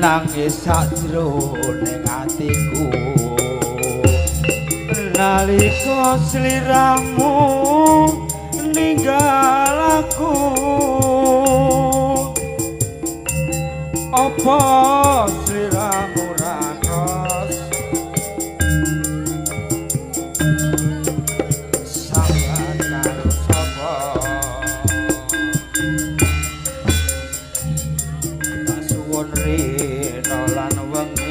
nangis sajroning atiku nalika sliramu ninggal aku apa sliramu rakos sampeyan karo sapa suwun rena lan wengi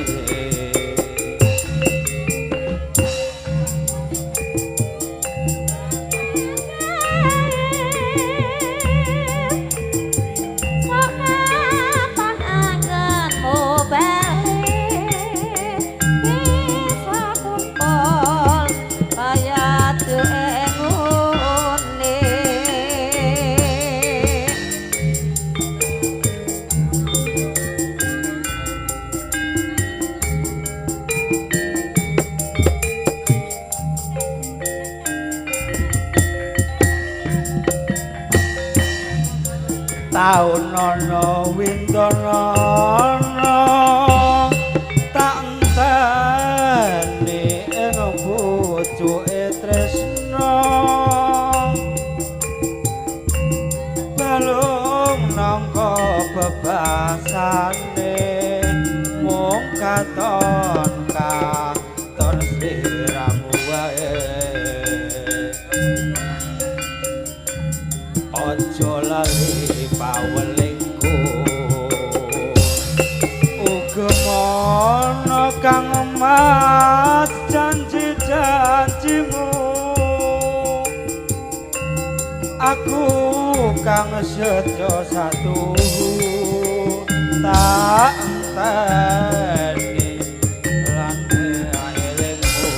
taun ana windana tak enteni ing bojoke tresna balung nangka bebasane mung katon katon sliramu wae aja lali pawelingku uga kang mas janji-janjimu aku kang setya satu tak enteni lan elingmu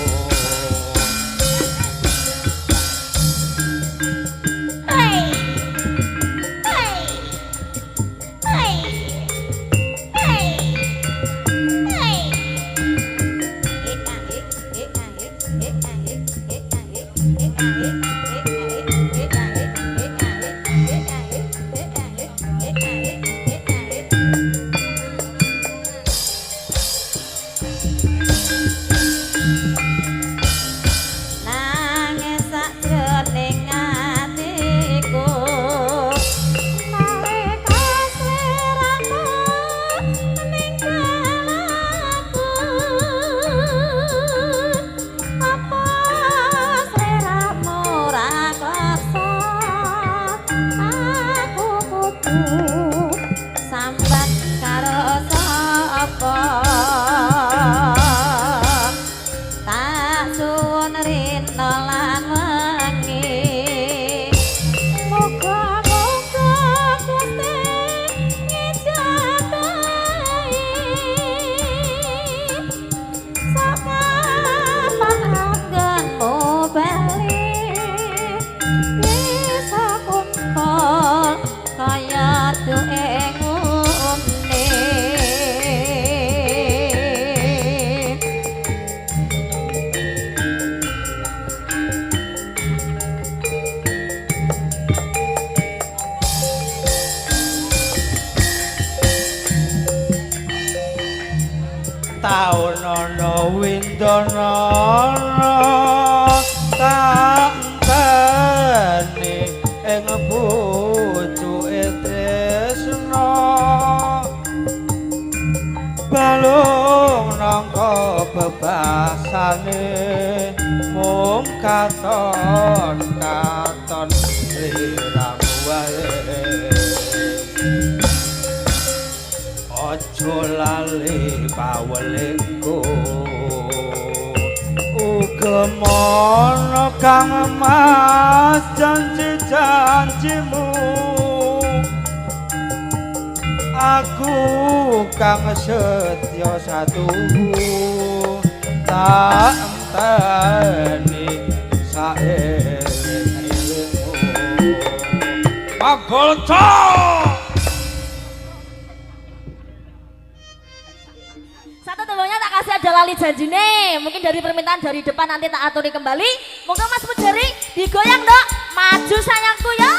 taun ana windana tak enteni ing pucuke tresna balung nangka bebasane mung katon rirang wae aja lali pawelingku ugemono kang mas janji-janjimu aku kang setya satu tak enteni saelingmu Pagolco. Satu tembangnya tak kasih ada lali janjine. Mungkin dari permintaan dari depan nanti tak aturi kembali. Moga Mas Mujari digoyang dok. Maju sayangku yo.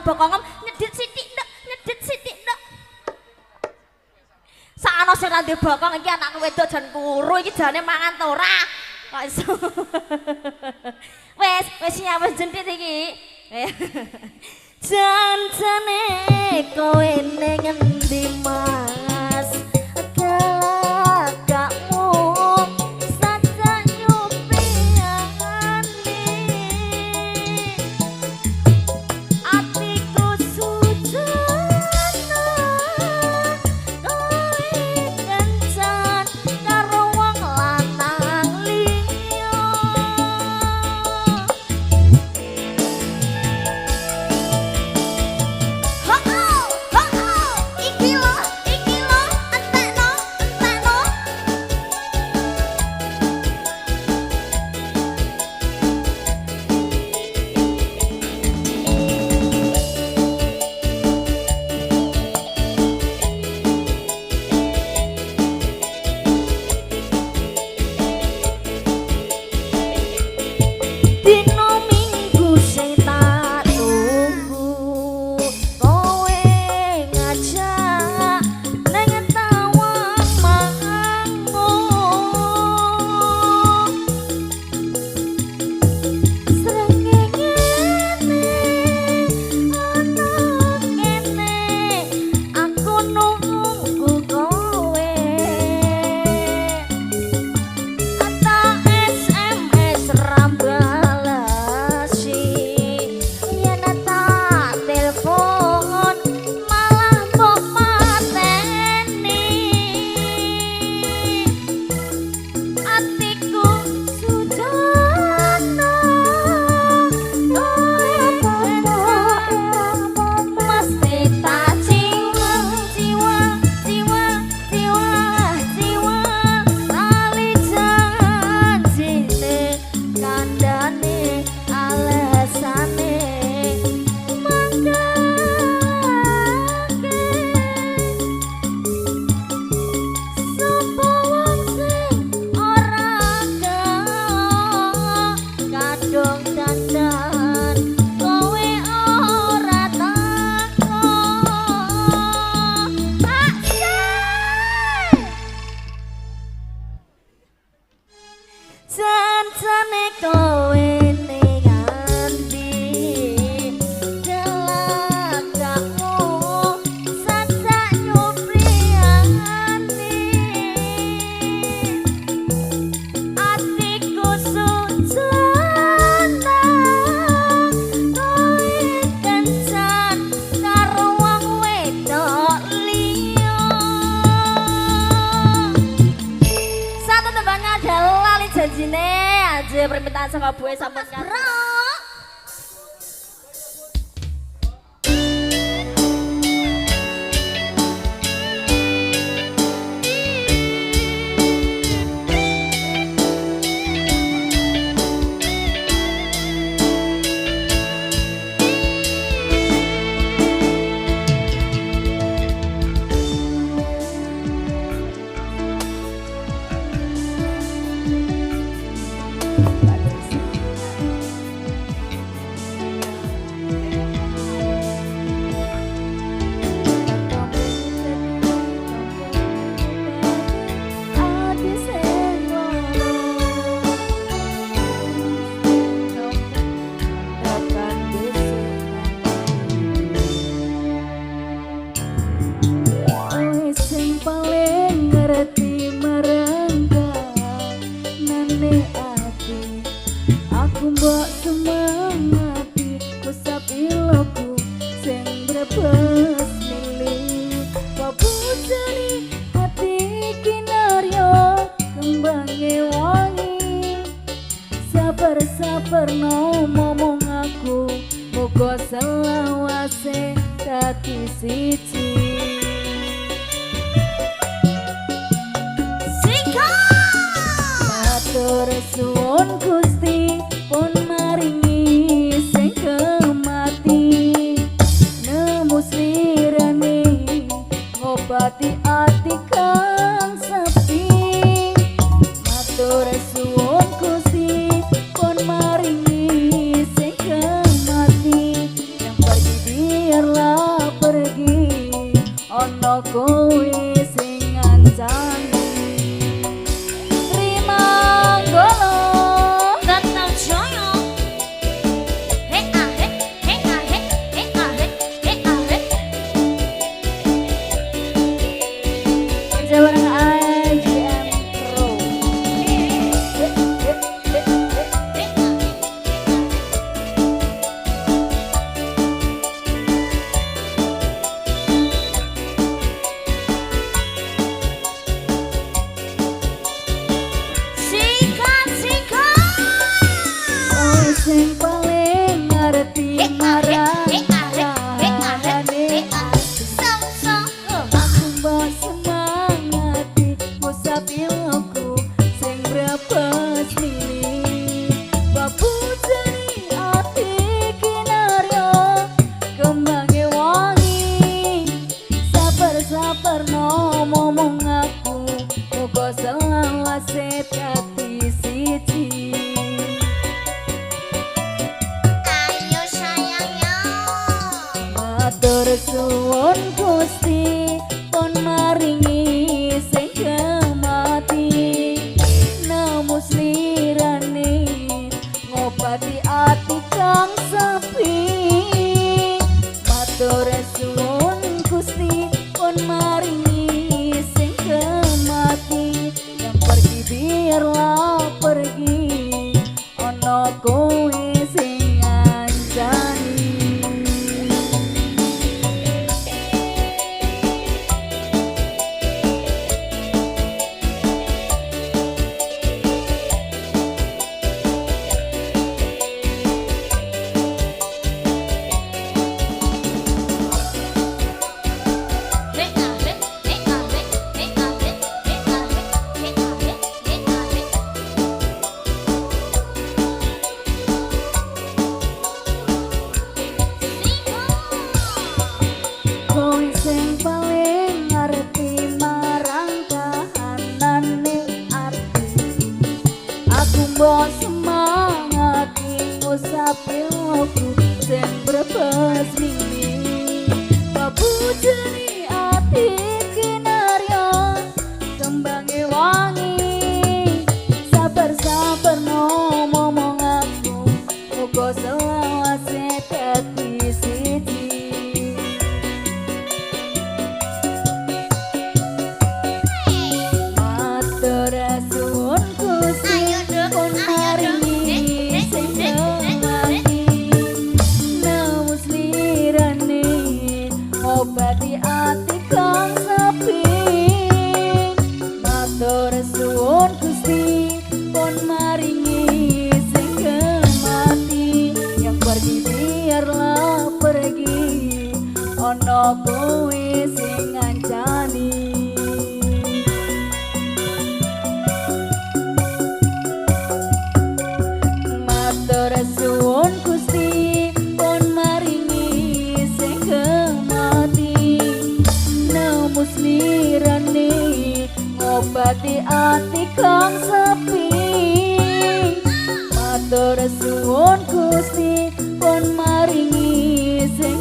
Bokongem nyedit sithik nduk. Sakno sing ra ndek bokong iki anak wedok jan kuru iki jane mangan ta ora? Kok iso. Wis nyawes jentit iki. Jan-jane kowe ning endi Mas? Galakmu sajak nyupiani. Atiku sujana kowe kencan karo wong lanang liya. Iki lho entekno. Dino minggu sing tak tunggu kowe ngajak nang tawang mangmu srengenge ana kene aku nunggu kowe ata SMS rambalas kandhane alesane mangkake sapa wong sing ora kadung dandan kowe ora tako Sansane kowe nenganti delakamu sasak nyupriani atiku sujana kowe kencan karo wong wedok liya satu tembangnya adalah lali janjine aja permintaan saka buwe sampun bro. Sing paling ngerti merangga nane ati aku mbok semangati kusap iloku sing brebes milih pabujani hati kinaryo kembange wangi sabar-sabar no momong aku muga selawase dadi siji Matur suwun Gusti pun maringi sing kemati nemu slirane ngobati ati kang sepi Matur suwun Gusti pun maringi sing kemati yang pergi biarlah pergi ono kowe sing ngancani Manggolo mbok semangati ngusapi aku sing brebes mimi babujeni ati kinarya kembange wangi sabar-sabar ngomong aku muga selawase dadi siji matur suwun Gusti pun maringi sing ngerti namus lirane obati ati kang sepi matur suwun Gusti pun maringi sing mati yang pergi biarlah pergi ono kowe sing ngancani matur suwun Gusti pun maringi sing mati nemus lirane ngobati ati kang sepi matur suwun Gusti pun maringi sing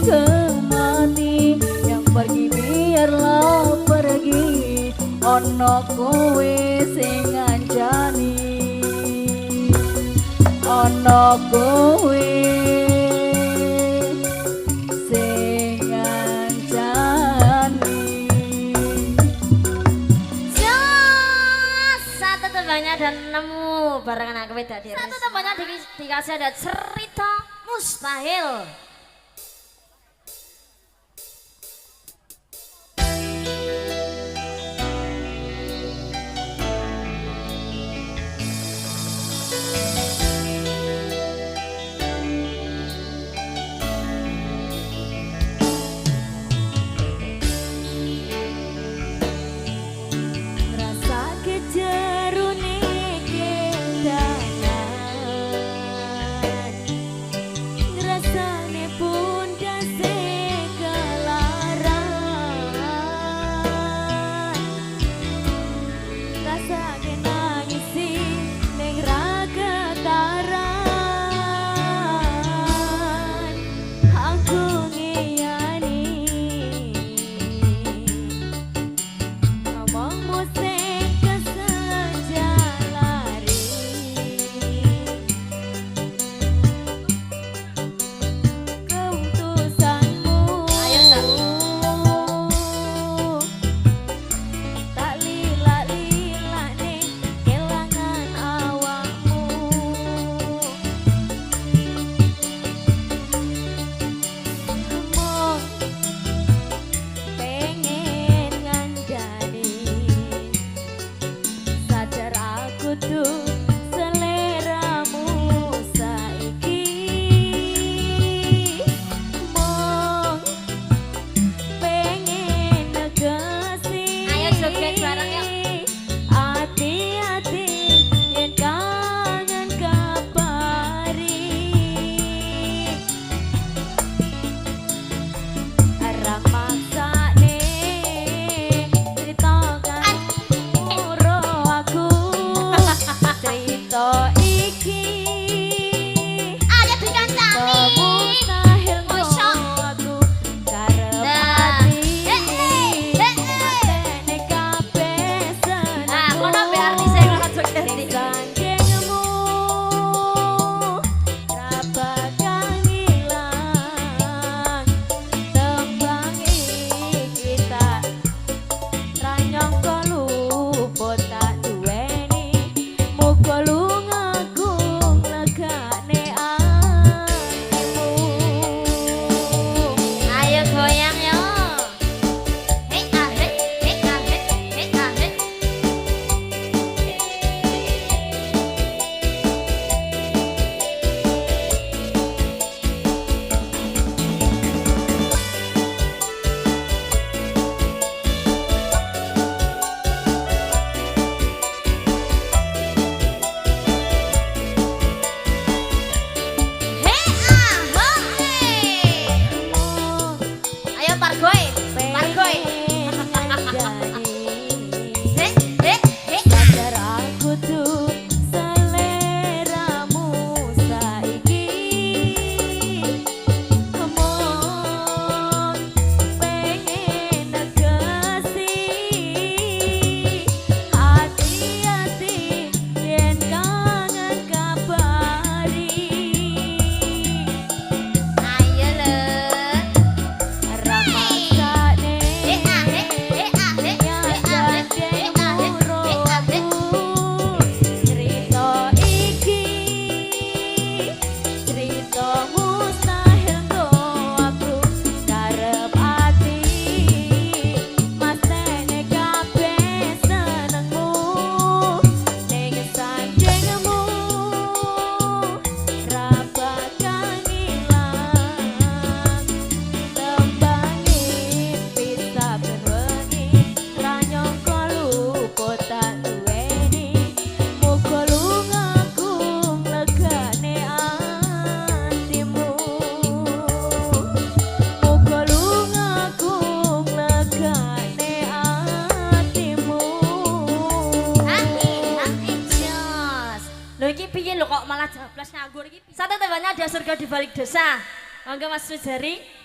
mati yang pergi biarlah pergi ono kowe sing ngancani ono kowe sing ngancani. Satu tembangnya dan nemu barengan aku dadi. Satu tembangnya dikasih ada cerita mustahil. Rasane kok malah jablas nganggur iki. Satu tebaknya ada surga di balik dosa. Monggo Mas Sujari.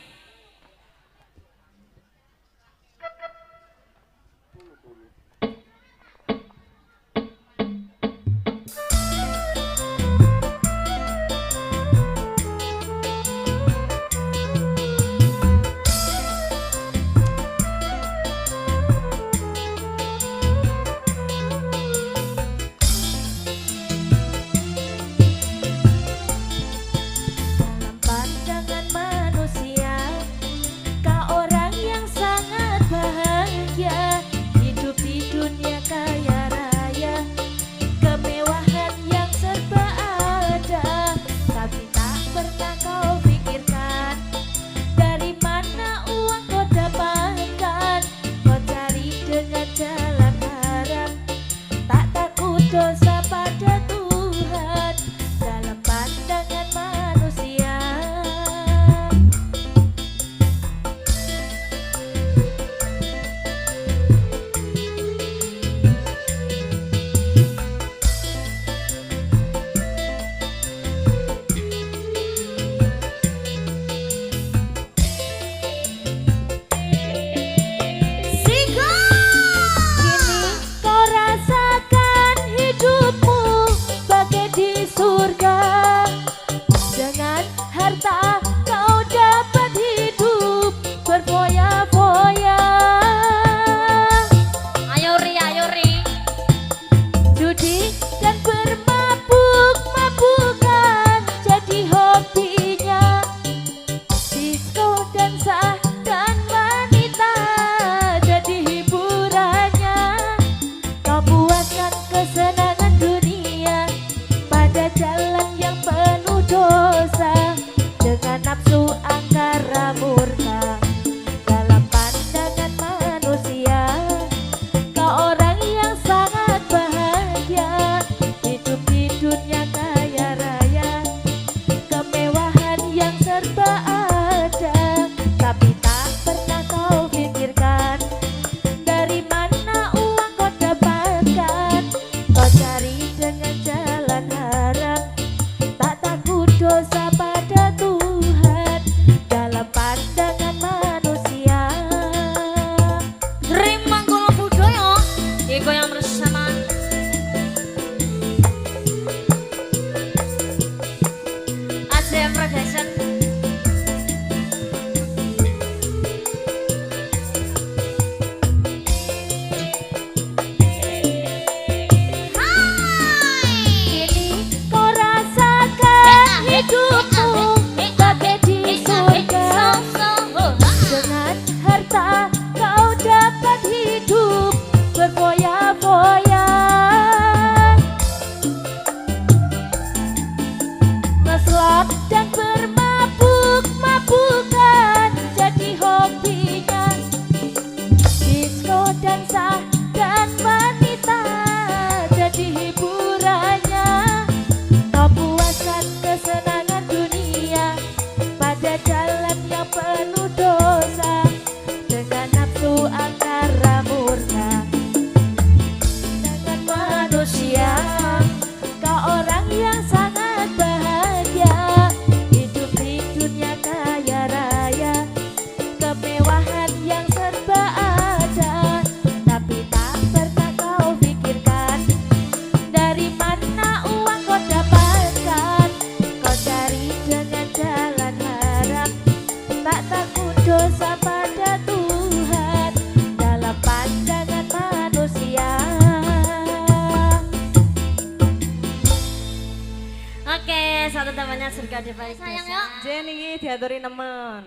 Satu temannya surga di balik dosa. Jenny diaturi nemen.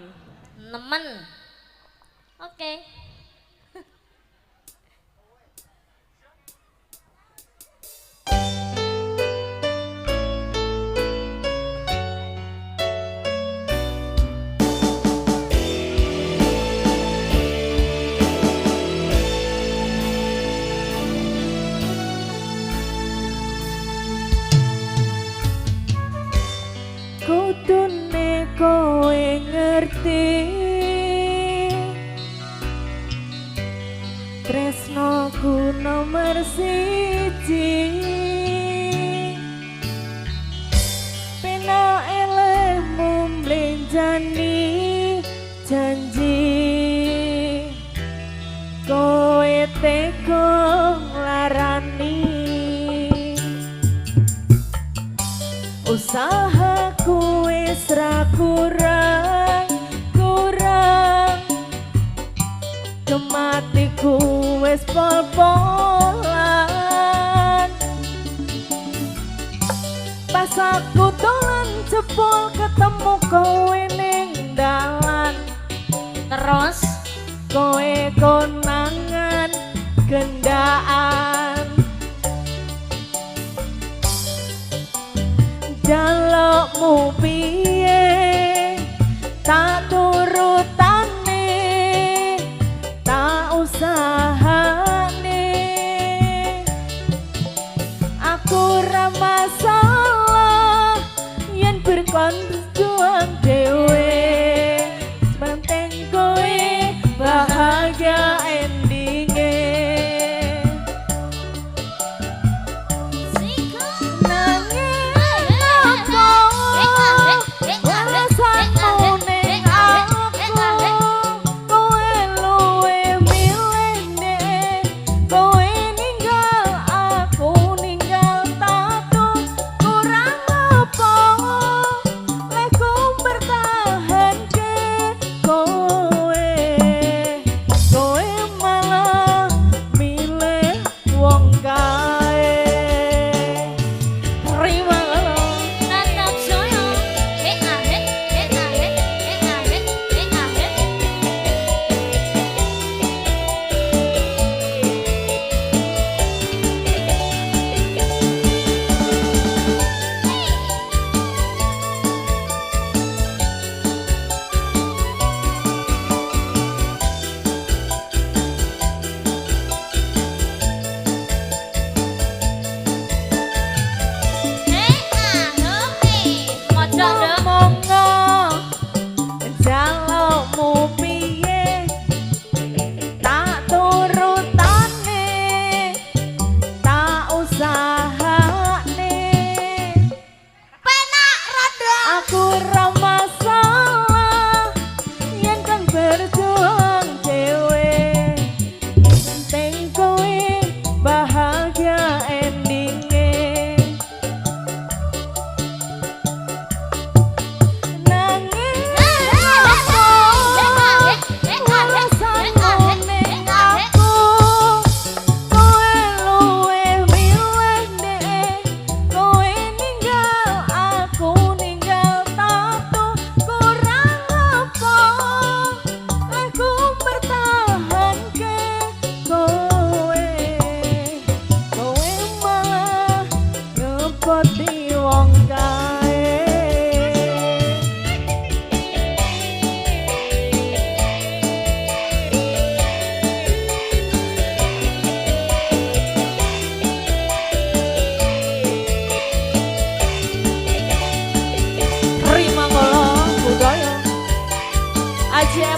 Nemen. Oke. Kudune kowe ngerti tresnoku nomor siji Usahaku wis ra kurang kematiku wis pol-polan pas aku dolan jebol ketemu kowe ning dalan Terus kowe konangan gendaan jalukmu piye tak turutane tak usahane aku ra masalah yen berkon juang dhewe penting kowe bahagia endinge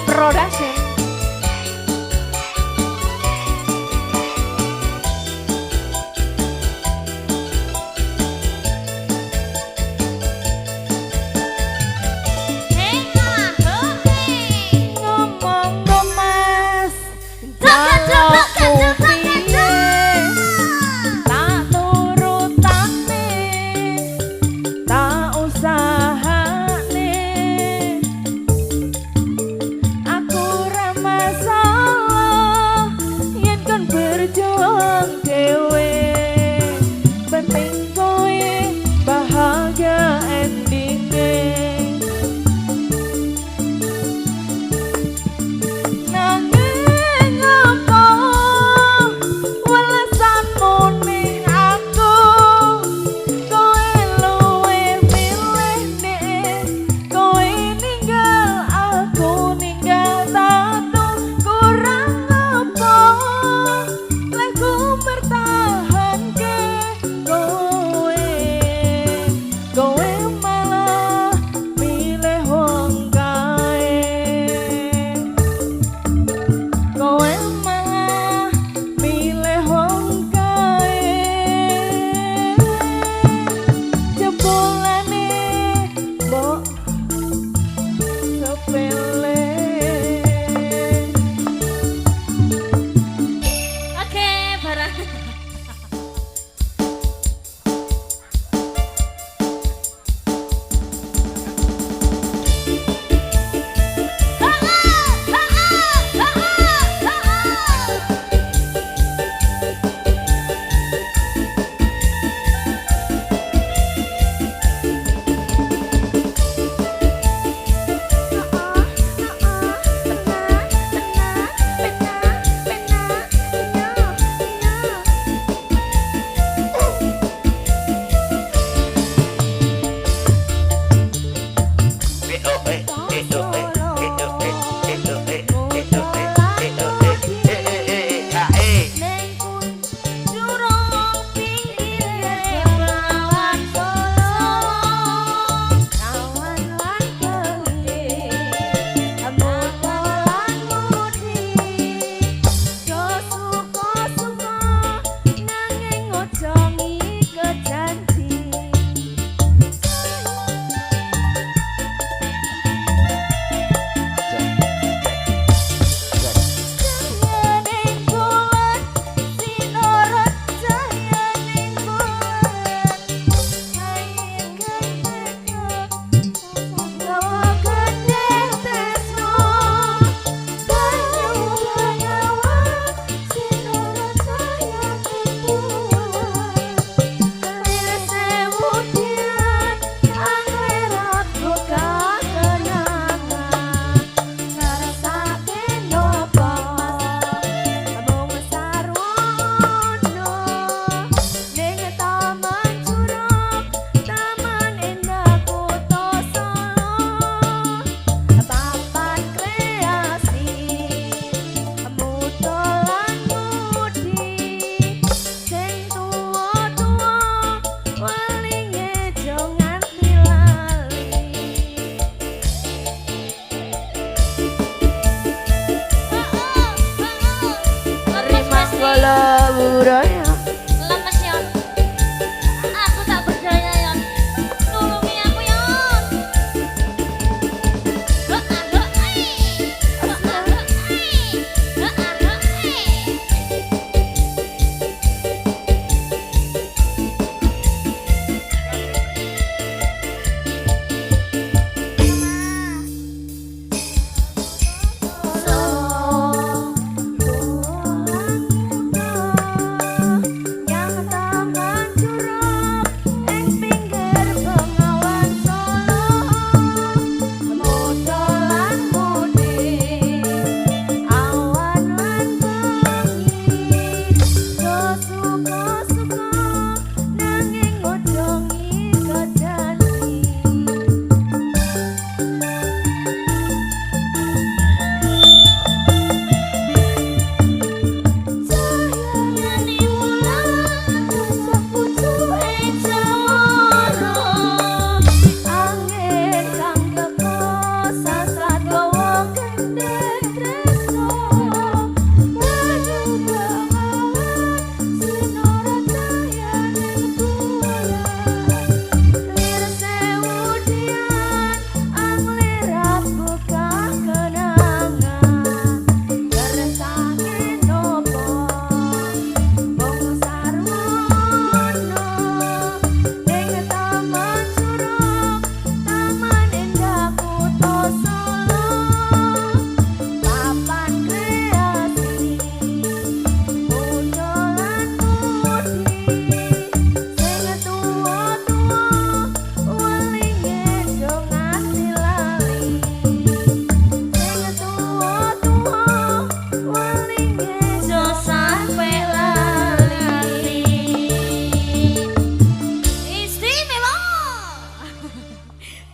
Production. Aku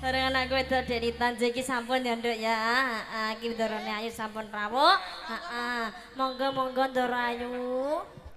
Bareng anak kowe do Deni Tanjo iki sampun ya Nduk ya. Heeh, iki Ndorone Ayu sampun rawuh. Heeh. Monggo Ndoro Ayu.